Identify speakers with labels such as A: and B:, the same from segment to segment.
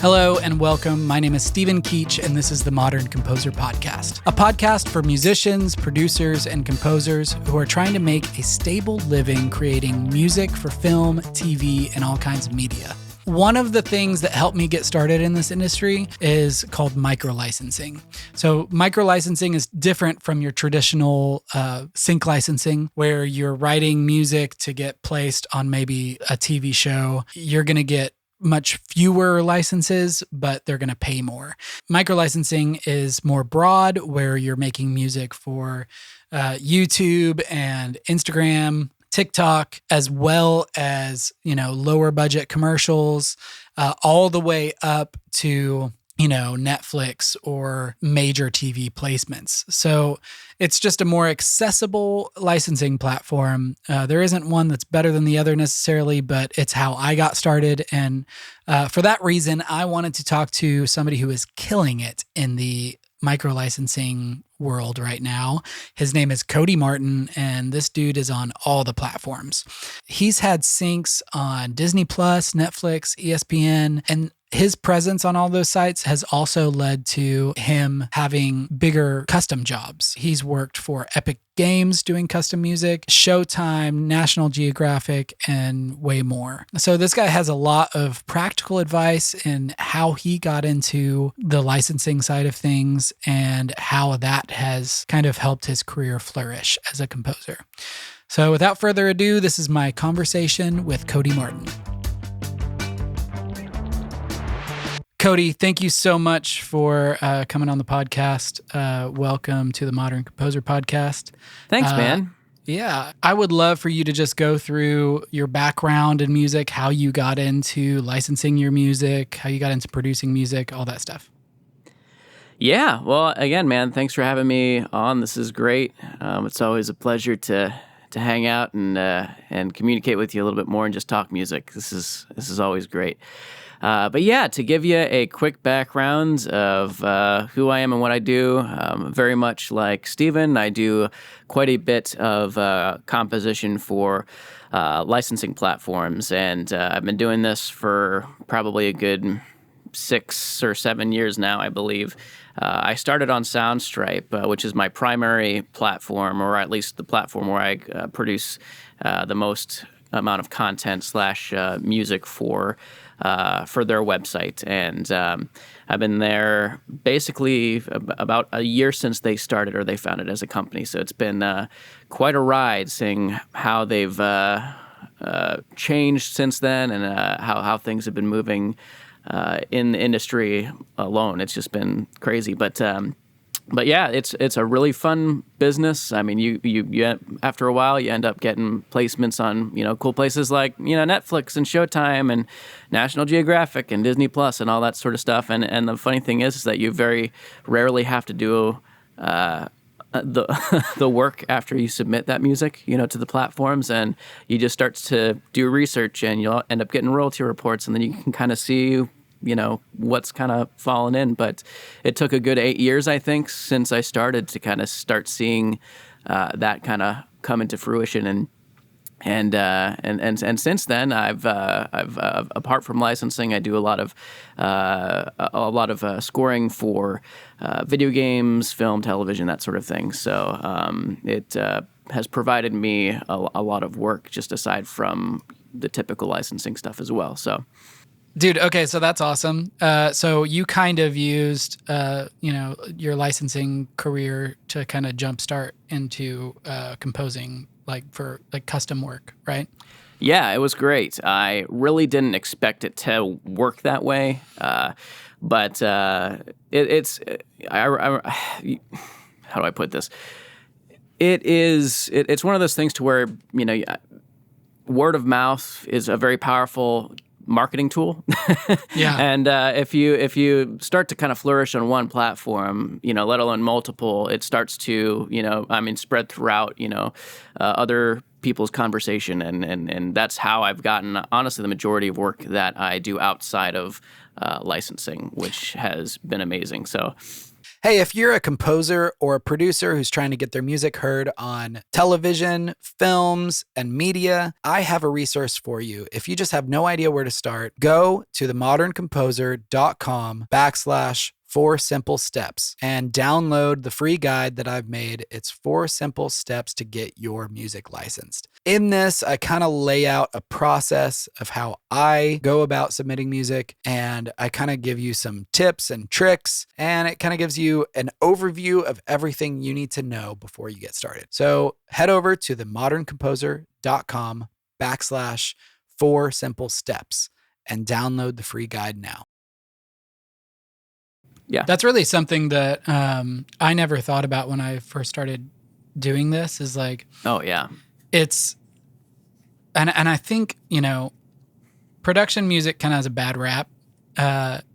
A: Hello and welcome. My name is Stephen Keach, and this is the Modern Composer Podcast, a podcast for musicians, producers, and composers who are trying to make a stable living creating music for film, TV, and all kinds of media. One of the things that helped me get started in this industry is called micro-licensing. So micro-licensing is different from your traditional sync licensing, where you're writing music to get placed on maybe a TV show. You're going to get much fewer licenses, but they're going to pay more. Micro-licensing is more broad, where you're making music for YouTube and Instagram, TikTok, as well as, lower budget commercials, all the way up to, Netflix or major TV placements. So it's just a more accessible licensing platform. There isn't one that's better than the other necessarily, but it's how I got started. And for that reason, I wanted to talk to somebody who is killing it in the micro-licensing world right now. His name is Cody Martin, and this dude is on all the platforms. He's had syncs on Disney Plus, Netflix, ESPN, and his presence on all those sites has also led to him having bigger custom jobs. He's worked for Epic Games doing custom music, Showtime, National Geographic, and way more. So this guy has a lot of practical advice in how he got into the licensing side of things and how that has kind of helped his career flourish as a composer. So without further ado, this is my conversation with Cody Martin. Cody, thank you so much for coming on the podcast. Welcome to the Modern Composer Podcast.
B: Thanks, man.
A: Yeah, I would love for you to just go through your background in music, how you got into licensing your music, how you got into producing music, all that stuff.
B: Yeah, well, again, man, thanks for having me on. This is great. It's always a pleasure to hang out and communicate with you a little bit more and just talk music. This is always great. But yeah, to give you a quick background of who I am and what I do, very much like Steven, I do quite a bit of composition for licensing platforms, and I've been doing this for probably a good 6 or 7 years now, I believe. I started on Soundstripe, which is my primary platform, or at least the platform where I produce the most amount of content / music for their website. And I've been there basically about a year since they started, or they founded as a company. So it's been quite a ride seeing how they've changed since then, and how things have been moving in the industry alone. It's just been crazy. But yeah, it's a really fun business. I mean, you after a while you end up getting placements on cool places like Netflix and Showtime and National Geographic and Disney Plus and all that sort of stuff. And the funny thing is that you very rarely have to do the work after you submit that music to the platforms, and you just start to do research, and you'll end up getting royalty reports, and then you can kind of see what's kind of fallen in. But it took a good 8 years, I think, since I started to kind of start seeing that kind of come into fruition. And since then, I've apart from licensing, I do a lot of scoring for video games, film, television, that sort of thing. So it has provided me a lot of work just aside from the typical licensing stuff as well. So.
A: Dude, okay, so that's awesome. So you kind of used, your licensing career to kind of jumpstart into composing, for custom work, right?
B: Yeah, it was great. I really didn't expect it to work that way, but it's how do I put this? It's one of those things to where word of mouth is a very powerful marketing tool.
A: Yeah.
B: And if you start to kind of flourish on one platform, let alone multiple, it starts to, spread throughout, other people's conversation. And that's how I've gotten, honestly, the majority of work that I do outside of licensing, which has been amazing. So
A: Hey, if you're a composer or a producer who's trying to get their music heard on television, films, and media, I have a resource for you. If you just have no idea where to start, go to themoderncomposer.com/4simple steps and download the free guide that I've made. It's 4 simple steps to get your music licensed. In this, I kind of lay out a process of how I go about submitting music, and I kind of give you some tips and tricks, and it kind of gives you an overview of everything you need to know before you get started. So head over to themoderncomposer.com/4simple steps and download the free guide now.
B: Yeah.
A: That's really something that I never thought about when I first started doing this, is like,
B: Oh, yeah.
A: it's, and I think, production music kind of has a bad rap.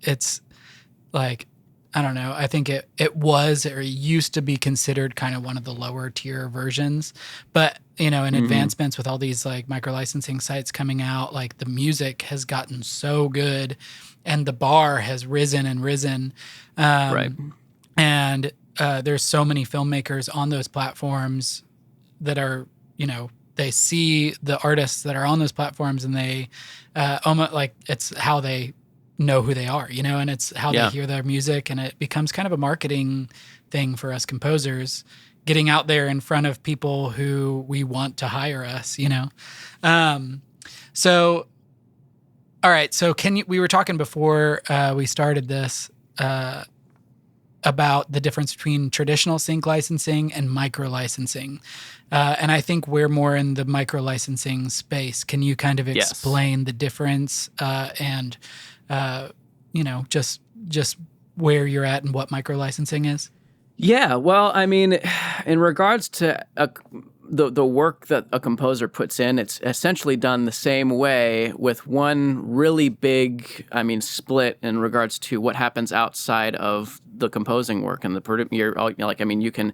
A: It's like, I don't know. I think it was, or it used to be considered kind of one of the lower tier versions, but in advancements with all these like micro licensing sites coming out, like the music has gotten so good and the bar has risen and risen.
B: Right.
A: And there's so many filmmakers on those platforms that are, they see the artists that are on those platforms, and they almost like, it's how they know who they are, and it's how they hear their music, and it becomes kind of a marketing thing for us composers, getting out there in front of people who we want to hire us, So, all right. So we were talking before we started this about the difference between traditional sync licensing and micro licensing. And I think we're more in the micro licensing space. Can you kind of explain the difference and just where you're at and what micro licensing is?
B: Yeah, well, I mean, in regards to the work that a composer puts in, it's essentially done the same way, with one really big, split in regards to what happens outside of the composing work and you can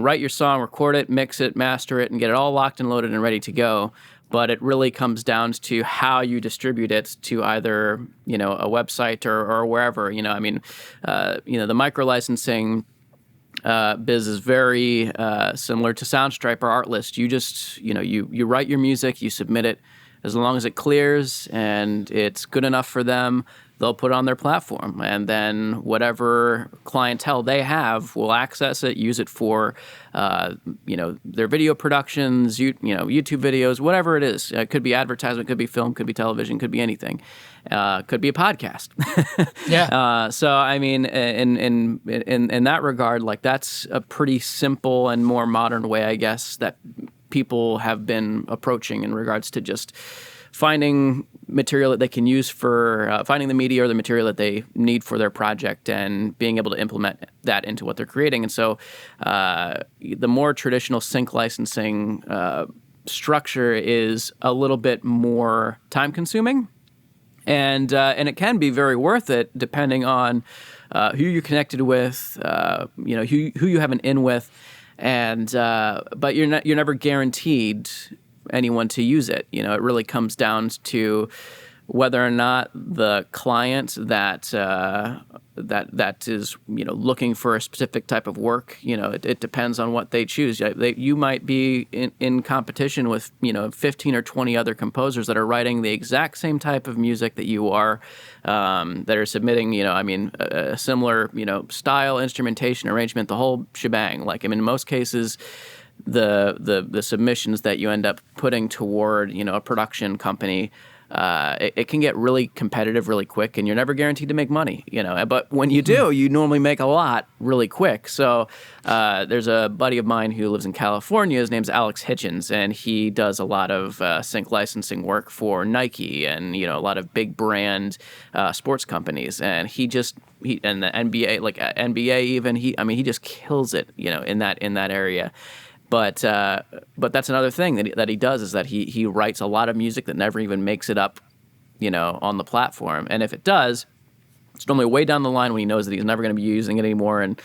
B: write your song, record it, mix it, master it, and get it all locked and loaded and ready to go. But it really comes down to how you distribute it to either, a website or wherever, the micro licensing biz is very similar to Soundstripe or Artlist. You just, you write your music, you submit it. As long as it clears and it's good enough for them, they'll put it on their platform. And then whatever clientele they have will access it, use it for, their video productions, YouTube videos, whatever it is. It could be advertisement, could be film, could be television, could be anything. Could be a podcast.
A: Yeah.
B: So I mean, in that regard, like, that's a pretty simple and more modern way, I guess, that people have been approaching in regards to just finding material that they can use for finding the media or the material that they need for their project and being able to implement that into what they're creating. And so the more traditional sync licensing structure is a little bit more time consuming. And it can be very worth it depending on who you're connected with, who you have an in with, and but you're never guaranteed anyone to use it. It really comes down to whether or not the client that is looking for a specific type of work. It depends on what they choose. You might be in competition with 15 or 20 other composers that are writing the exact same type of music that you are, that are submitting a similar style, instrumentation, arrangement, the whole shebang. In most cases, the submissions that you end up putting toward a production company, it can get really competitive really quick, and you're never guaranteed to make money, but when you do, you normally make a lot really quick. So there's a buddy of mine who lives in California. His name's Alex Hitchens, and he does a lot of sync licensing work for Nike and a lot of big brand sports companies, and he and the NBA, like NBA even, he just kills it in that area. But that's another thing that he does, is that he writes a lot of music that never even makes it up, on the platform. And if it does, it's normally way down the line when he knows that he's never going to be using it anymore. And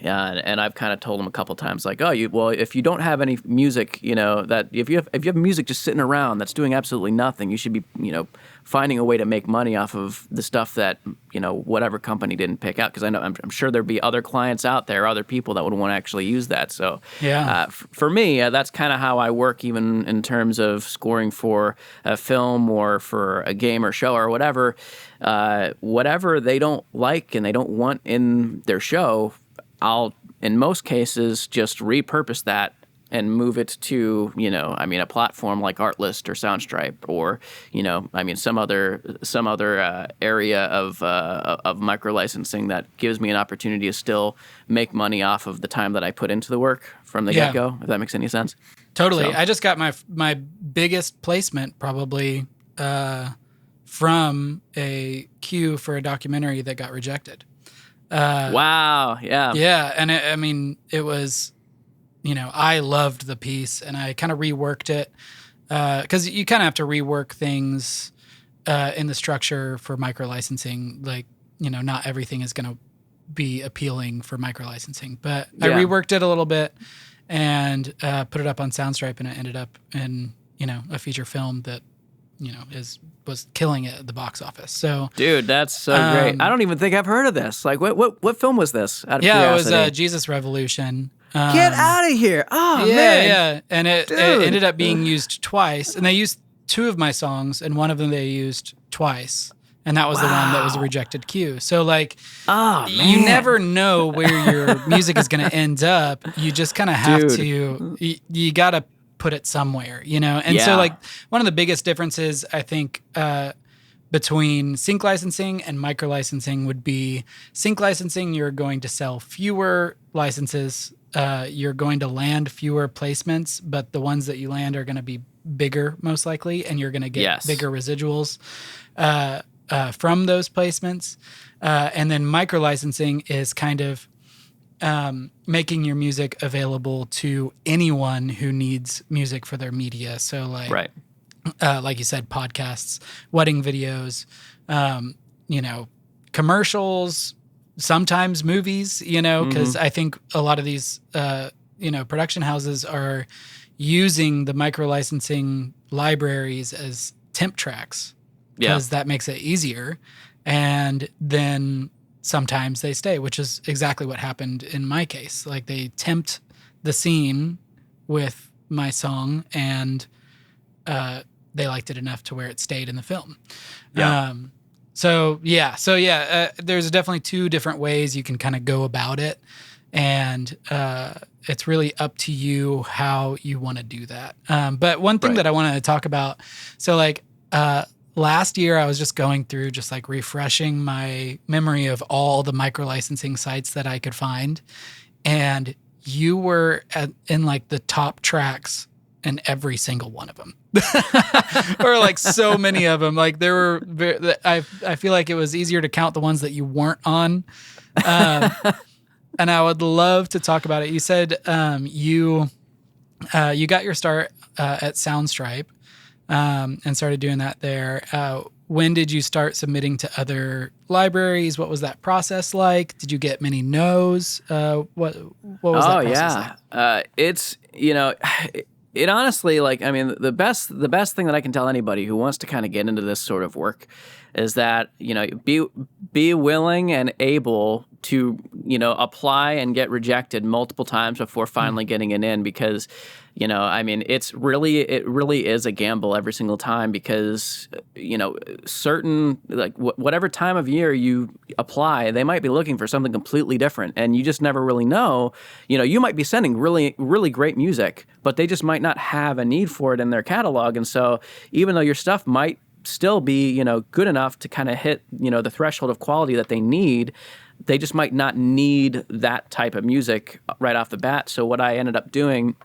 B: And I've kind of told them a couple times, like, if you don't have any music, that if you have music just sitting around that's doing absolutely nothing, you should be, finding a way to make money off of the stuff that, whatever company didn't pick out. Because I'm sure there'd be other clients out there, other people that would want to actually use that. So for me, that's kind of how I work, even in terms of scoring for a film or for a game or show or whatever. Whatever they don't like and they don't want in their show, I'll, in most cases, just repurpose that and move it to, a platform like Artlist or Soundstripe or, some other area of micro licensing that gives me an opportunity to still make money off of the time that I put into the work from the get-go, if that makes any sense.
A: Totally.
B: So.
A: I just got my biggest placement probably from a cue for a documentary that got rejected.
B: Wow. Yeah.
A: Yeah. And it was, I loved the piece and I kind of reworked it because you kind of have to rework things in the structure for micro licensing. Like, not everything is going to be appealing for micro licensing, but I reworked it a little bit and put it up on Soundstripe, and it ended up in, a feature film that, was killing it at the box office. So,
B: dude, that's so great. I don't even think I've heard of this. Like, what film was this? Out of curiosity?
A: It was Jesus Revolution.
B: Get out of here! Oh man,
A: yeah, and it ended up being used twice, and they used 2 of my songs, and one of them they used twice, and that was the one that was a rejected cue. So like, you never know where your music is going to end up. You just kind of have to. You got to put it somewhere, And so like one of the biggest differences I think between sync licensing and micro licensing would be sync licensing, you're going to sell fewer licenses, you're going to land fewer placements, but the ones that you land are going to be bigger most likely, and you're going to get bigger residuals from those placements. And then micro licensing is kind of making your music available to anyone who needs music for their media. So like, like you said, podcasts, wedding videos, commercials, sometimes movies, because I think a lot of these, production houses are using the micro licensing libraries as temp tracks because that makes it easier. And then sometimes they stay, which is exactly what happened in my case. Like they tempt the scene with my song and they liked it enough to where it stayed in the film. There's definitely 2 different ways you can kind of go about it. And it's really up to you how you want to do that. But one thing that I wanted to talk about, so like last year I was just going through just like refreshing my memory of all the micro licensing sites that I could find. And you were in like the top tracks in every single one of them. Or like so many of them. Like there were, I feel like it was easier to count the ones that you weren't on. And I would love to talk about it. You said you got your start at Soundstripe and started doing that there. When did you start submitting to other libraries? What was that process like? Did you get many no's? What was that process like?
B: It's, it honestly, like, I mean, the best thing that I can tell anybody who wants to kind of get into this sort of work is that, be willing and able to, apply and get rejected multiple times before finally getting it in, because, it really is a gamble every single time, because, certain, like whatever time of year you apply, they might be looking for something completely different, and you just never really know. You might be sending really, really great music, but they just might not have a need for it in their catalog. And so even though your stuff might still be, good enough to kind of hit, the threshold of quality that they need, they just might not need that type of music right off the bat. So what I ended up doing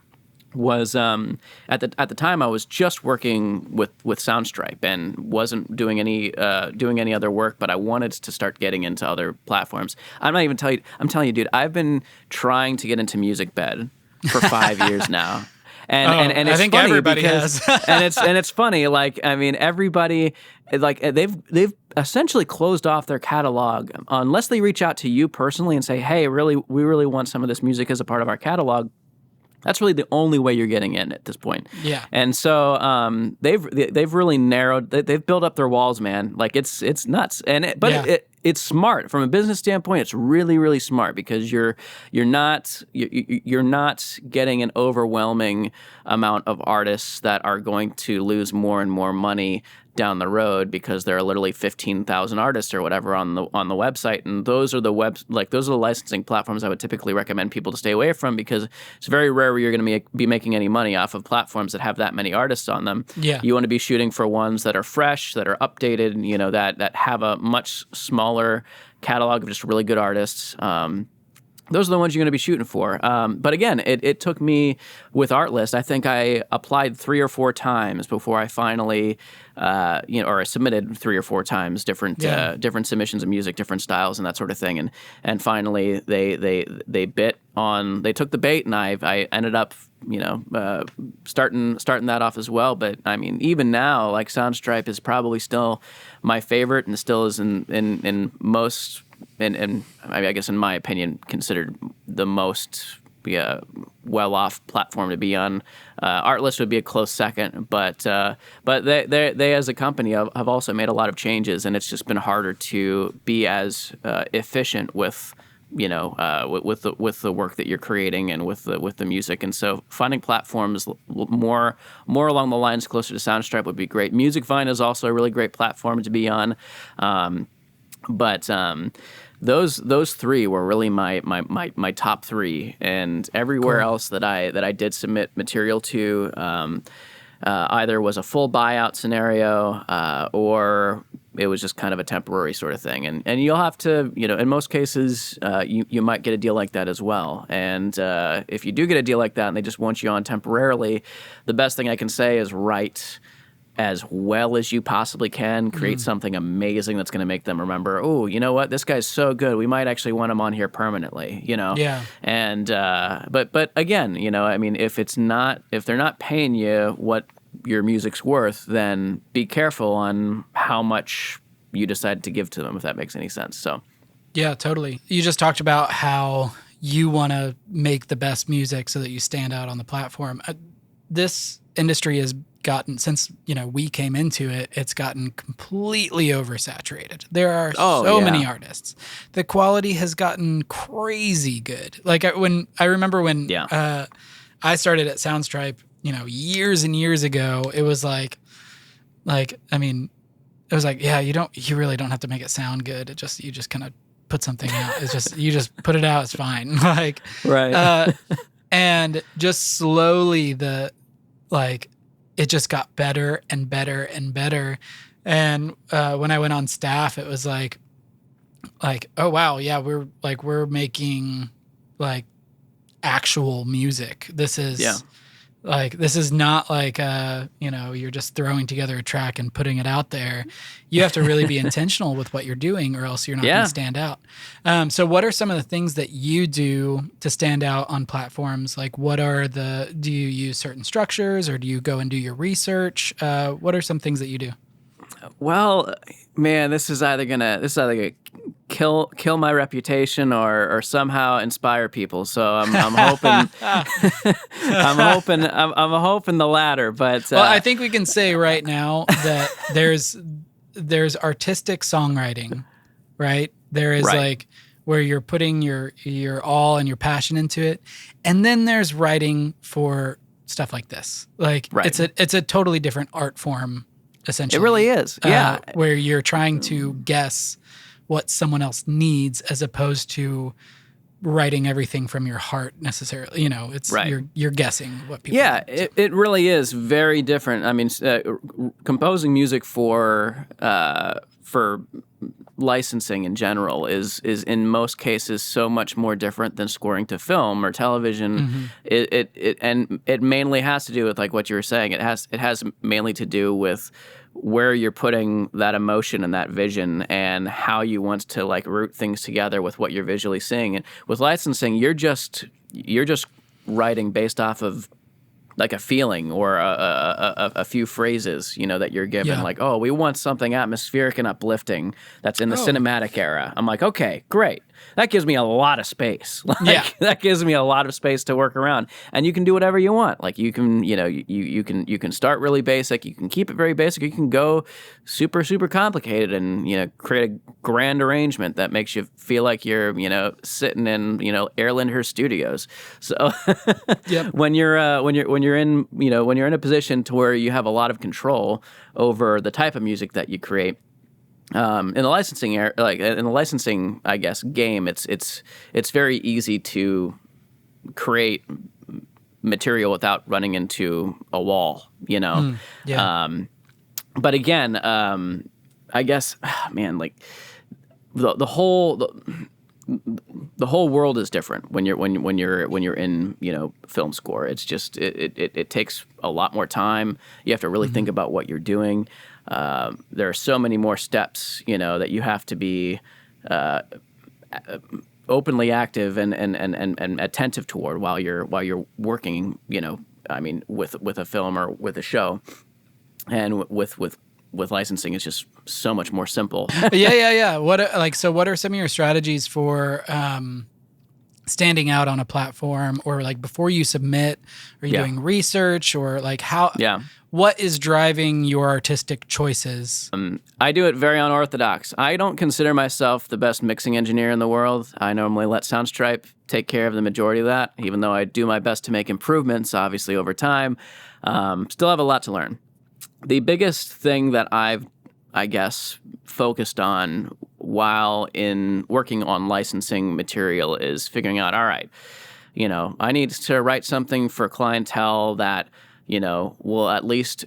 B: was at the time I was just working with Soundstripe and wasn't doing any other work, but I wanted to start getting into other platforms. I'm telling you, dude, I've been trying to get into Music Bed for 5 years now. And it's
A: I think
B: funny
A: everybody
B: because
A: has.
B: and it's funny. Like, I mean, everybody, like, they've essentially closed off their catalog unless they reach out to you personally and say, hey, we really want some of this music as a part of our catalog. That's really the only way you're getting in at this point.
A: Yeah.
B: And so they've really narrowed. They've built up their walls, man. Like, it's nuts. It's smart from a business standpoint. It's really, really smart because you're not getting an overwhelming amount of artists that are going to lose more and more money down the road because there are literally 15,000 artists or whatever on the website, and those are the licensing platforms I would typically recommend people to stay away from because it's very rare where you're going to be making any money off of platforms that have that many artists on them.
A: Yeah.
B: You want to be shooting for ones that are fresh, that are updated, that have a much smaller catalog of just really good artists. Those are the ones you're going to be shooting for. But again, it took me with Artlist. I think I applied 3 or 4 times before I finally, or I submitted 3 or 4 times different submissions of music, different styles, and that sort of thing. And finally, they took the bait, and I ended up, starting that off as well. But I mean, even now, like, Soundstripe is probably still my favorite, and still is in most. And I guess, in my opinion, considered the most well-off platform to be on. Artlist would be a close second, but they as a company have also made a lot of changes, and it's just been harder to be as efficient with with the work that you're creating and with the music. And so finding platforms more along the lines closer to Soundstripe would be great. Musicvine is also a really great platform to be on. But those 3 were really my top 3, and everywhere else that I did submit material to, either was a full buyout scenario, or it was just kind of a temporary sort of thing. And you'll have to, in most cases, you might get a deal like that as well. And if you do get a deal like that and they just want you on temporarily, the best thing I can say is write as well as you possibly can, create something amazing that's going to make them remember, oh, you know what, this guy's so good, we might actually want him on here permanently, Yeah. And but again, I mean, if they're not paying you what your music's worth, then be careful on how much you decide to give to them, if that makes any sense. So
A: yeah, totally. You just talked about how you want to make the best music so that you stand out on the platform. This industry has gotten, since we came into it, it's gotten completely oversaturated. There are so many artists. The quality has gotten crazy good. Like, I remember when I started at Soundstripe, years and years ago, it was like I mean, it was like, yeah, you really don't have to make it sound good. You just kind of put something out. It's just, you just put it out, it's fine. Like,
B: right.
A: And just slowly it just got better and better and better. And when I went on staff, it was like, oh wow, yeah, we're making like actual music. This is this is not like you're just throwing together a track and putting it out there. You have to really be intentional with what you're doing, or else you're not going to stand out. So what are some of the things that you do to stand out on platforms? Like, do you use certain structures, or do you go and do your research? What are some things that you do?
B: Well, man, this is either gonna kill my reputation or somehow inspire people. So I'm hoping I'm hoping the latter. But
A: well, I think we can say right now that there's artistic songwriting, right? There is like where you're putting your all and your passion into it, and then there's writing for stuff like this. Like it's a totally different art form. Essentially,
B: it really is. Yeah,
A: where you're trying to guess what someone else needs, as opposed to writing everything from your heart necessarily. It's you're guessing what people
B: want. It really is very different. I mean, composing music for licensing in general is in most cases so much more different than scoring to film or television. Mm-hmm. It mainly has to do with, like what you were saying. It has mainly to do with where you're putting that emotion and that vision, and how you want to like root things together with what you're visually seeing. And with licensing, you're just writing based off of like a feeling or a few phrases, that you're given.
A: Yeah.
B: Like, oh, we want something atmospheric and uplifting that's in the cinematic era. I'm like, okay, great. That gives me a lot of space. That gives me a lot of space to work around. And you can do whatever you want. Like you can, you can start really basic. You can keep it very basic. You can go super, super complicated and, create a grand arrangement that makes you feel like you're, sitting in, Erlander Studios. So
A: Yep.
B: when you're in a position to where you have a lot of control over the type of music that you create, in the licensing, I guess, game, it's very easy to create material without running into a wall, But again, I guess, man, like the whole world is different when you're in film score. It's just it takes a lot more time. You have to really think about what you're doing. There are so many more steps that you have to be openly active and attentive toward while you're working. With a film or with a show, and with licensing, it's just so much more simple.
A: Yeah. What are some of your strategies for standing out on a platform, or like before you submit? Are you doing research, or like how?
B: Yeah.
A: What is driving your artistic choices?
B: I do it very unorthodox. I don't consider myself the best mixing engineer in the world. I normally let Soundstripe take care of the majority of that, even though I do my best to make improvements, obviously, over time. Still have a lot to learn. The biggest thing that I've, I guess, focused on while in working on licensing material is figuring out, all right, I need to write something for clientele that, will at least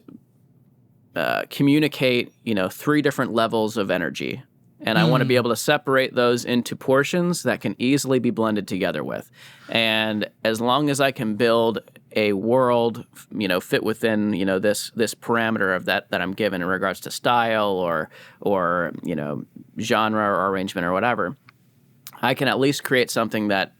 B: communicate, 3 different levels of energy. And I want to be able to separate those into portions that can easily be blended together with. And as long as I can build a world, fit within, this parameter of that I'm given in regards to style or genre or arrangement or whatever, I can at least create something that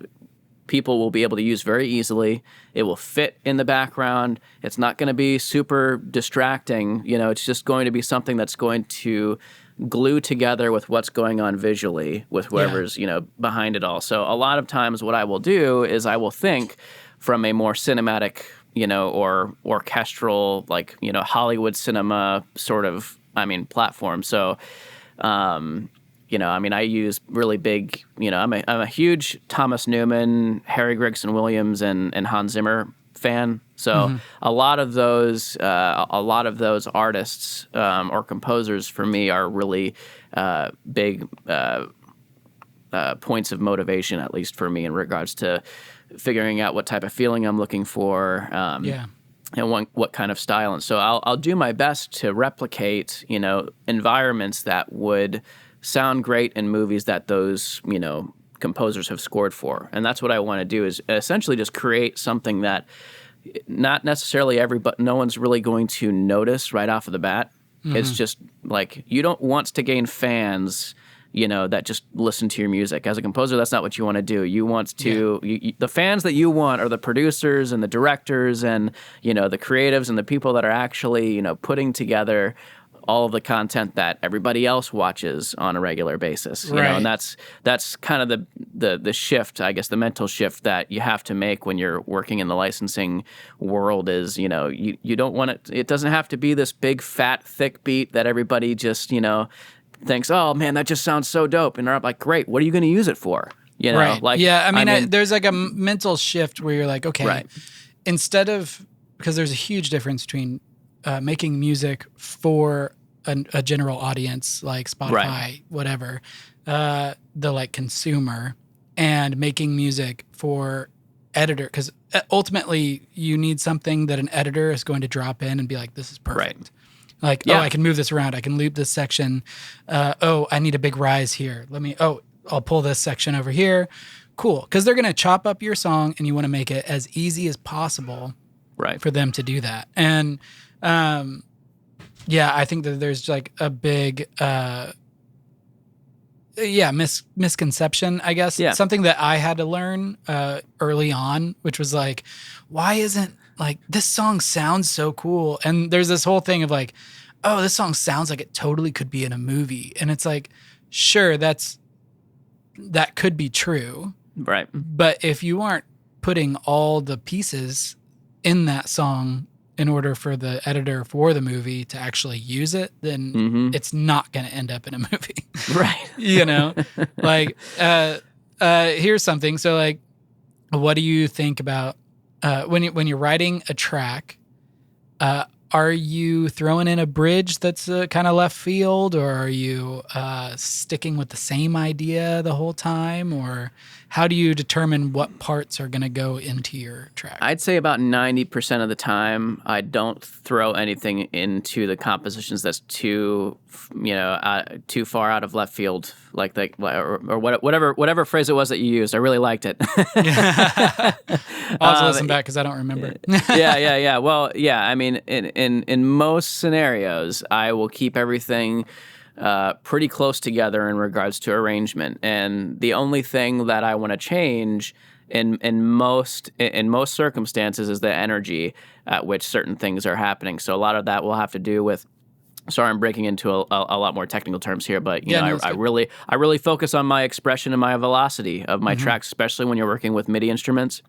B: people will be able to use very easily. It will fit in the background. It's not going to be super distracting. It's just going to be something that's going to glue together with what's going on visually with whoever's, behind it all. So a lot of times what I will do is I will think from a more cinematic, or orchestral, like, Hollywood cinema sort of, platform. So, I use really big, I'm a huge Thomas Newman, Harry Gregson Williams, and Hans Zimmer fan. So a lot of those artists or composers for me are really big points of motivation, at least for me, in regards to figuring out what type of feeling I'm looking for. And what kind of style. And so I'll do my best to replicate, environments that would sound great in movies that those, composers have scored for. And that's what I want to do, is essentially just create something that not necessarily no one's really going to notice right off of the bat. It's just like, you don't want to gain fans, that just listen to your music. As a composer, that's not what you want to do. You want to, the fans that you want are the producers and the directors and, the creatives and the people that are actually, putting together all of the content that everybody else watches on a regular basis. You know, and that's kind of the shift, I guess, the mental shift that you have to make when you're working in the licensing world is, you don't want it doesn't have to be this big, fat, thick beat that everybody just, thinks, oh man, that just sounds so dope. And they're like, great, what are you going to use it for?
A: There's like a mental shift where you're like, okay, instead of, because there's a huge difference between making music for a general audience like Spotify, whatever, the like consumer, and making music for editor, because ultimately you need something that an editor is going to drop in and be like, this is perfect. Like, oh, I can move this around. I can loop this section. I need a big rise here. I'll pull this section over here. Cool. Because they're going to chop up your song and you want to make it as easy as possible for them to do that. And I think that there's like a big misconception, I guess. Yeah. Something that I had to learn early on, which was like, why isn't like, this song sounds so cool. And there's this whole thing of like, oh, this song sounds like it totally could be in a movie. And it's like, sure, that could be true.
B: Right.
A: But if you aren't putting all the pieces in that song in order for the editor for the movie to actually use it, then it's not going to end up in a movie.
B: Right.
A: You know, like, here's something. So like, what do you think about, when you're writing a track, are you throwing in a bridge that's kind of left field, or are you sticking with the same idea the whole time, or how do you determine what parts are going to go into your track?
B: I'd say about 90% of the time, I don't throw anything into the compositions that's too far out of left field, or whatever phrase it was that you used. I really liked it.
A: I'll have to listen back because I don't remember.
B: Yeah. Well, yeah. I mean, in most scenarios, I will keep everything pretty close together in regards to arrangement, and the only thing that I want to change in most circumstances is the energy at which certain things are happening. So a lot of that will have to do with. Sorry, I'm breaking into a lot more technical terms here, but I really focus on my expression and my velocity of my tracks, especially when you're working with MIDI instruments.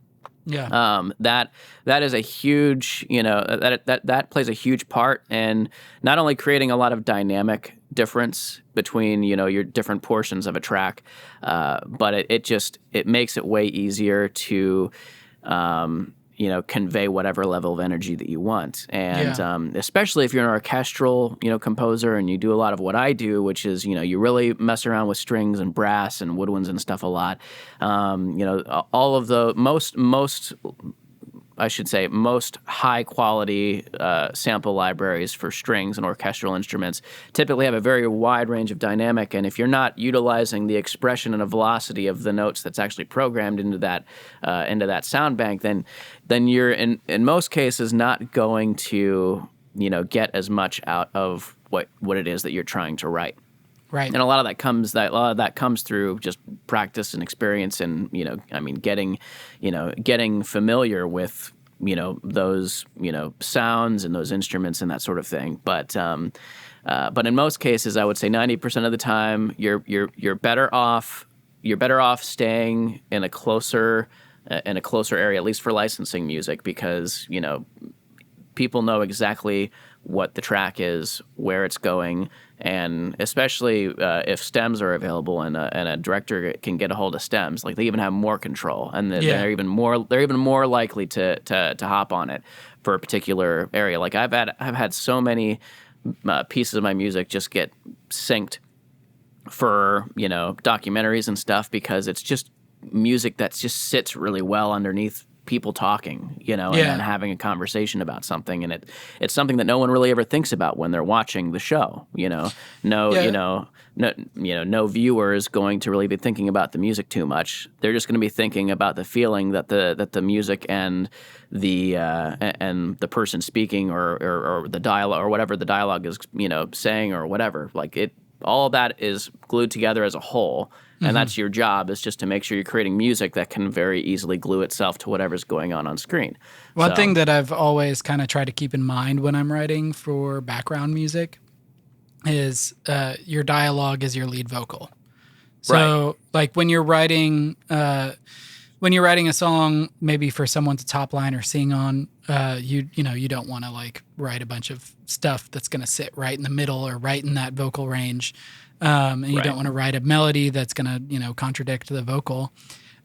A: Yeah.
B: That is a huge, that plays a huge part in not only creating a lot of dynamic difference between, your different portions of a track, but it makes it way easier to, convey whatever level of energy that you want. And especially if you're an orchestral, composer, and you do a lot of what I do, which is, you really mess around with strings and brass and woodwinds and stuff a lot. All of the most high quality sample libraries for strings and orchestral instruments typically have a very wide range of dynamic. And if you're not utilizing the expression and a velocity of the notes that's actually programmed into that sound bank, then you're in most cases not going to get as much out of what it is that you're trying to write.
A: Right.
B: And a lot of that comes through just practice and experience, and getting familiar with those sounds and those instruments and that sort of thing. But in most cases, I would say 90% of the time, you're better off staying in a closer area, at least for licensing music, because people know exactly what the track is, where it's going, and especially if stems are available and a director can get a hold of stems, like they even have more control, and they're even more likely to hop on it for a particular area. Like I've had so many pieces of my music just get synced for documentaries and stuff, because it's just music that just sits really well underneath people talking, and then having a conversation about something, and it's something that no one really ever thinks about when they're watching the show. No viewer is going to really be thinking about the music too much. They're just going to be thinking about the feeling that the music and the person speaking or the dialogue or whatever the dialogue is saying or whatever. Like all of that is glued together as a whole. And that's your job, is just to make sure you're creating music that can very easily glue itself to whatever's going on screen.
A: One thing that I've always kind of tried to keep in mind when I'm writing for background music is your dialogue is your lead vocal. So like when you're writing a song, maybe for someone to top line or sing on, you don't want to like write a bunch of stuff that's going to sit right in the middle or right in that vocal range. And you don't want to write a melody that's going to, contradict the vocal.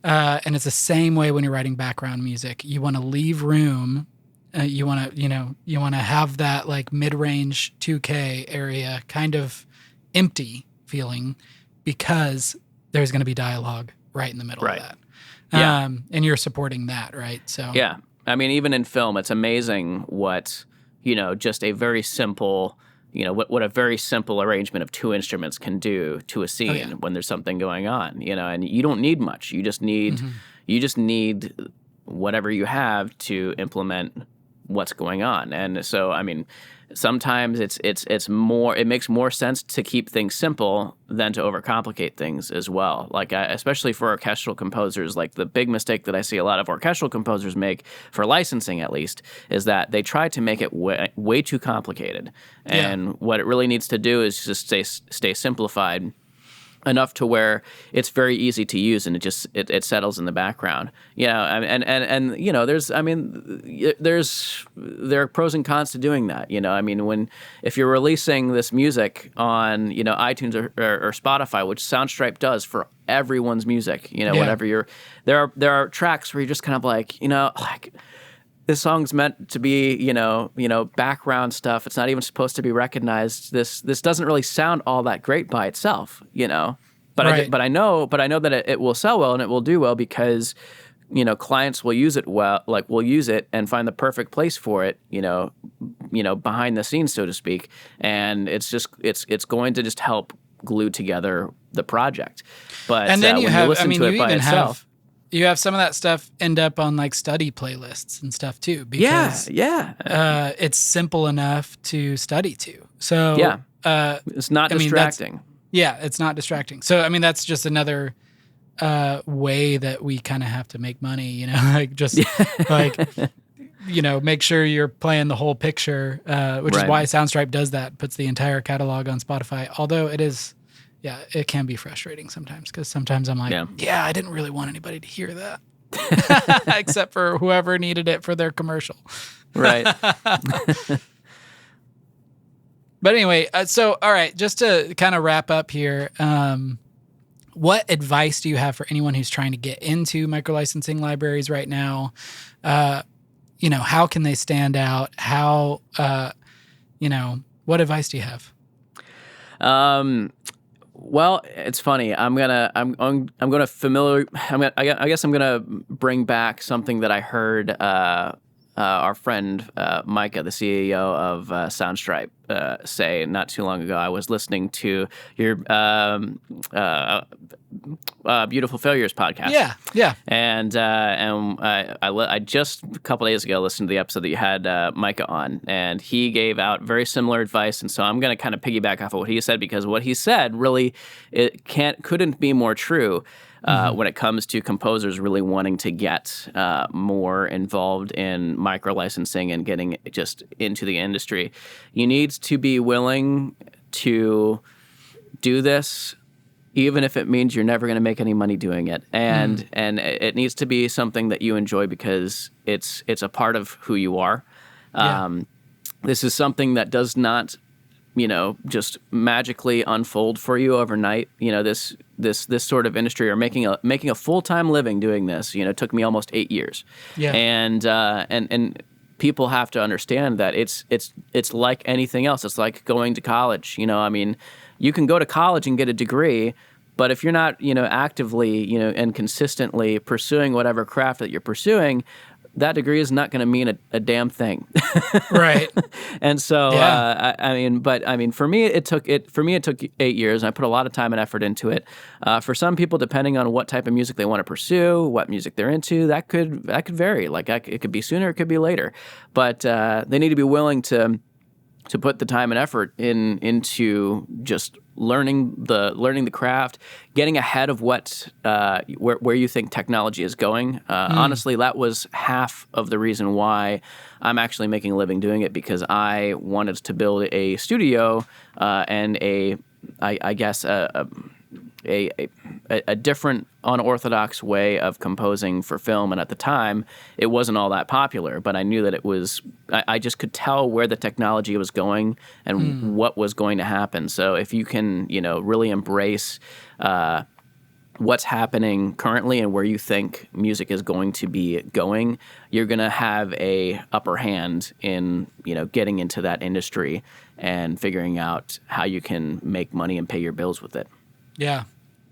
A: And it's the same way when you're writing background music. You want to leave room. You want to have that like mid-range 2K area kind of empty feeling, because there's going to be dialogue right in the middle of that. And you're supporting that, right? So
B: yeah, I mean, even in film, it's amazing what just a very simple. What a very simple arrangement of two instruments can do to a scene when there's something going on, and you don't need much. You just need whatever you have to implement what's going on. And so, I mean, sometimes it makes more sense to keep things simple than to overcomplicate things as well. Like especially for orchestral composers, like the big mistake that I see a lot of orchestral composers make, for licensing at least, is that they try to make it way too complicated. And what it really needs to do is just stay simplified enough to where it's very easy to use, and it settles in the background. And you know, there are pros and cons to doing that. You know, I mean, if you're releasing this music on, you know, iTunes or Spotify, which Soundstripe does for everyone's music, you know, whatever there are tracks where you're just kind of like, you know, like, this song's meant to be, you know, background stuff. It's not even supposed to be recognized. This doesn't really sound all that great by itself, you know. But I know that it will sell well and it will do well because, you know, clients will use it well. Like, will use it and find the perfect place for it, you know, behind the scenes, so to speak. And it's going to just help glue together the project. But
A: and then you
B: you listen to it by itself.
A: You have some of that stuff end up on like study playlists and stuff too, because it's simple enough to study to. So
B: it's not distracting.
A: It's not distracting. So I mean, that's just another way that we kind of have to make money. You know, like just like, you know, make sure you're playing the whole picture, which is why Soundstripe does that, puts the entire catalog on Spotify. Although it is. Yeah, it can be frustrating sometimes, because sometimes I'm like, I didn't really want anybody to hear that, except for whoever needed it for their commercial.
B: Right.
A: But anyway, so all right, just to kind of wrap up here, what advice do you have for anyone who's trying to get into microlicensing libraries right now? You know, how can they stand out? How, you know, what advice do you have?
B: Well, it's funny. I guess I'm gonna bring back something that I heard our friend Micah, the CEO of Soundstripe, say not too long ago. I was listening to your Beautiful Failures podcast.
A: Yeah.
B: And I just a couple days ago listened to the episode that you had Micah on, and he gave out very similar advice. And so I'm going to kind of piggyback off of what he said, because what he said really couldn't be more true. When it comes to composers really wanting to get more involved in micro-licensing and getting just into the industry, you need to be willing to do this, even if it means you're never going to make any money doing it. And it needs to be something that you enjoy, because it's a part of who you are. This is something that does not, you know, just magically unfold for you overnight. You know, this sort of industry, or making a full-time living doing this, you know, took me almost 8 years. Yeah. And people have to understand that it's like anything else. It's like going to college. You know, I mean, you can go to college and get a degree, but if you're not, you know, actively, you know, and consistently pursuing whatever craft that you're pursuing, that degree is not going to mean a damn thing.
A: Right.
B: And so, for me, it took 8 years, and I put a lot of time and effort into it. For some people, depending on what type of music they want to pursue, what music they're into, that could vary. Like it could be sooner, it could be later, but they need to be willing to put the time and effort into just learning the craft, getting ahead of what where you think technology is going. Honestly, that was half of the reason why I'm actually making a living doing it, because I wanted to build a studio and a different unorthodox way of composing for film. And at the time, it wasn't all that popular, but I knew that it was, I just could tell where the technology was going and what was going to happen. So if you can, you know, really embrace what's happening currently and where you think music is going to be going, you're going to have a upper hand in, you know, getting into that industry and figuring out how you can make money and pay your bills with it.
A: Yeah.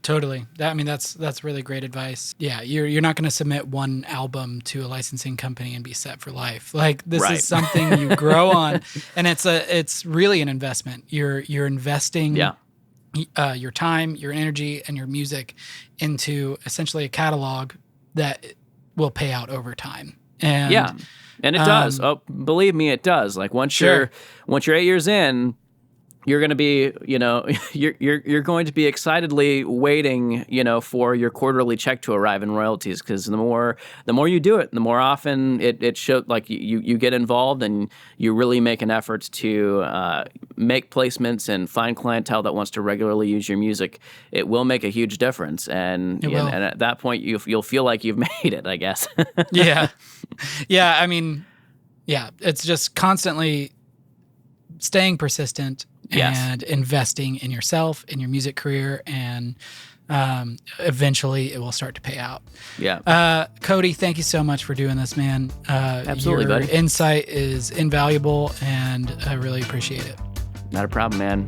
A: Totally. That's really great advice. Yeah, you're not going to submit one album to a licensing company and be set for life. Like, this is something you grow on, and it's really an investment. You're investing your time, your energy, and your music into essentially a catalog that will pay out over time. And
B: And it does. Oh, believe me, it does. Like once
A: Sure.
B: you're 8 years in, you're going to be, you're going to be excitedly waiting, for your quarterly check to arrive in royalties. Because the more you do it, the more often it shows, like you get involved and you really make an effort to make placements and find clientele that wants to regularly use your music. It will make a huge difference, and at that point you'll feel like you've made it, I guess.
A: Yeah. I mean, it's just constantly staying persistent.
B: Yes.
A: And investing in yourself, in your music career, and eventually it will start to pay out.
B: Yeah.
A: Cody, thank you so much for doing this, man.
B: Absolutely,
A: your
B: buddy.
A: Insight is invaluable, and I really appreciate it.
B: Not a problem, man.